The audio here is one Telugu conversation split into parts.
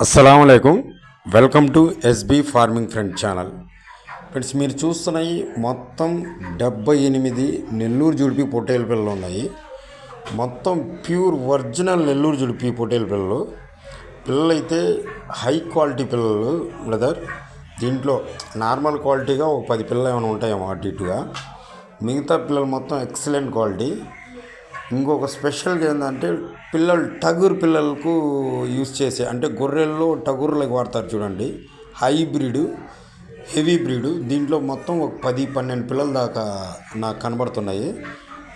అస్సలాముఅలైకుం welcome to SB farming friend channel. Friends, మీరు చూస్తున్నాయి మొత్తం 78 నెల్లూరు జుడిపి పొట్టేలు పిల్లలు ఉన్నాయి. మొత్తం ప్యూర్ ఒరిజినల్ నెల్లూరు జుడిపి పొట్టేలు పిల్లలు అయితే హై క్వాలిటీ పిల్లలు బ్రదర్. దీంట్లో నార్మల్ క్వాలిటీగా ఒక 10 పిల్లలు ఏమైనా ఉంటాయేమో అటు ఇటుగా. మిగతా పిల్లలు మొత్తం ఎక్సలెంట్ క్వాలిటీ. ఇంకొక స్పెషల్గా ఏంటంటే పిల్లలు టగురు పిల్లలకు యూజ్ చేసే, అంటే గొర్రెల్లో టగుర్లకు వాడతారు చూడండి, హైబ్రిడ్ హెవీ బ్రీడు. దీంట్లో మొత్తం ఒక 10-12 పిల్లల దాకా నాకు కనబడుతున్నాయి.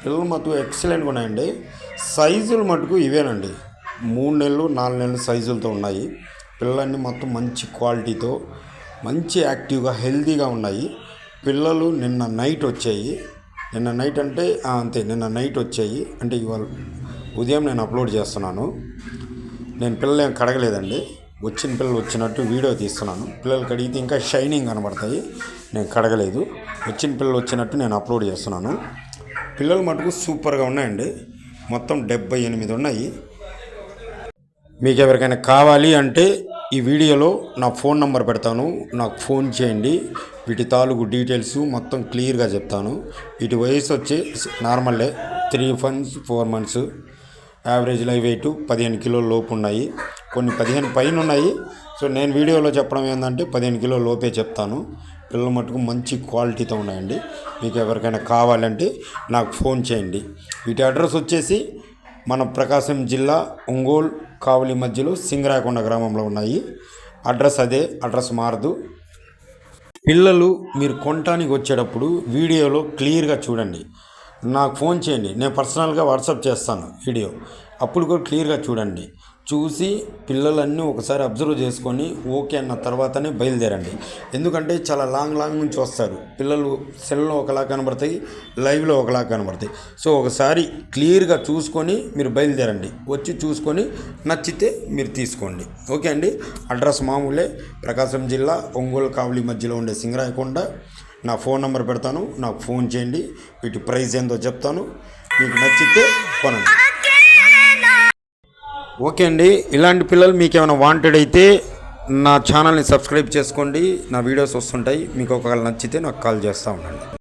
పిల్లలు మొత్తం ఎక్సలెంట్గా ఉన్నాయండి. సైజులు మటుకు ఇవేనండి, 3 నెలలు 4 నెలలు సైజులతో ఉన్నాయి. పిల్లలన్నీ మొత్తం మంచి క్వాలిటీతో మంచి యాక్టివ్గా హెల్తీగా ఉన్నాయి. పిల్లలు నిన్న నైట్ వచ్చాయి. నిన్న నైట్ వచ్చాయి అంటే ఇవాళ ఉదయం నేను అప్లోడ్ చేస్తున్నాను. నేను పిల్లలు ఏం కడగలేదండి, వచ్చిన పిల్లలు వచ్చినట్టు వీడియో తీస్తున్నాను. పిల్లలు కడిగితే ఇంకా షైనింగ్ కనబడతాయి. నేను కడగలేదు, వచ్చిన పిల్లలు వచ్చినట్టు నేను అప్లోడ్ చేస్తున్నాను. పిల్లలు మటుకు సూపర్గా ఉన్నాయండి. మొత్తం 78 ఉన్నాయి. మీకు ఎవరికైనా కావాలి అంటే ఈ వీడియోలో నా ఫోన్ నెంబర్ పెడతాను, నాకు ఫోన్ చేయండి. వీటి తాలూకు డీటెయిల్స్ మొత్తం క్లియర్గా చెప్తాను. వీటి వయసు వచ్చి నార్మల్లే, 3 months 4 months. Average live weight 15 కిలోల లోపు ఉన్నాయి, కొన్ని 15 పైన ఉన్నాయి. సో నేను వీడియోలో చెప్పడం ఏంటంటే 15 కిలోల లోపే చెప్తాను. పిల్లలు మటుకు మంచి క్వాలిటీతో ఉన్నాయండి. మీకు ఎవరికైనా కావాలంటే నాకు ఫోన్ చేయండి. వీటి అడ్రస్ వచ్చేసి మన ప్రకాశం జిల్లా ఒంగోలు కావలి మధ్యలో సింగరాయకొండ గ్రామంలో ఉన్నాయి. అడ్రస్ మారదు. పిల్లలు మీరు కొనటానికి వచ్చేటప్పుడు వీడియోలో క్లియర్గా చూడండి, నాకు ఫోన్ చేయండి. నేను పర్సనల్గా వాట్సాప్ చేస్తాను వీడియో, అప్పుడు కూడా క్లియర్గా చూడండి. చూసి పిల్లలన్నీ ఒకసారి అబ్జర్వ్ చేసుకొని ఓకే అన్న తర్వాతనే బయలుదేరండి. ఎందుకంటే చాలా లాంగ్ నుంచి వస్తారు పిల్లలు. సెల్లో ఒకలా కనబడతాయి, లైవ్లో ఒకలా కనబడతాయి. సో ఒకసారి క్లియర్గా చూసుకొని మీరు బయలుదేరండి. వచ్చి చూసుకొని నచ్చితే మీరు తీసుకోండి. ఓకే అండి. అడ్రస్ మామూలే, ప్రకాశం జిల్లా ఒంగోలు కావలి మధ్యలో ఉండే సింగరాయకొండ. నా ఫోన్ నెంబర్ పెడతాను, నాకు ఫోన్ చేయండి. వీటి ప్రైస్ ఏందో చెప్తాను, మీకు నచ్చితే కొనండి. ఓకే అండి. ఇలాంటి పిల్లలు మీకు ఏమైనా వాంటెడ్ అయితే నా ఛానల్ని సబ్స్క్రైబ్ చేసుకోండి. నా వీడియోస్ వస్తుంటాయి. మీకు ఒకవేళ నచ్చితే నాకు కాల్ చేస్తూ ఉండండి.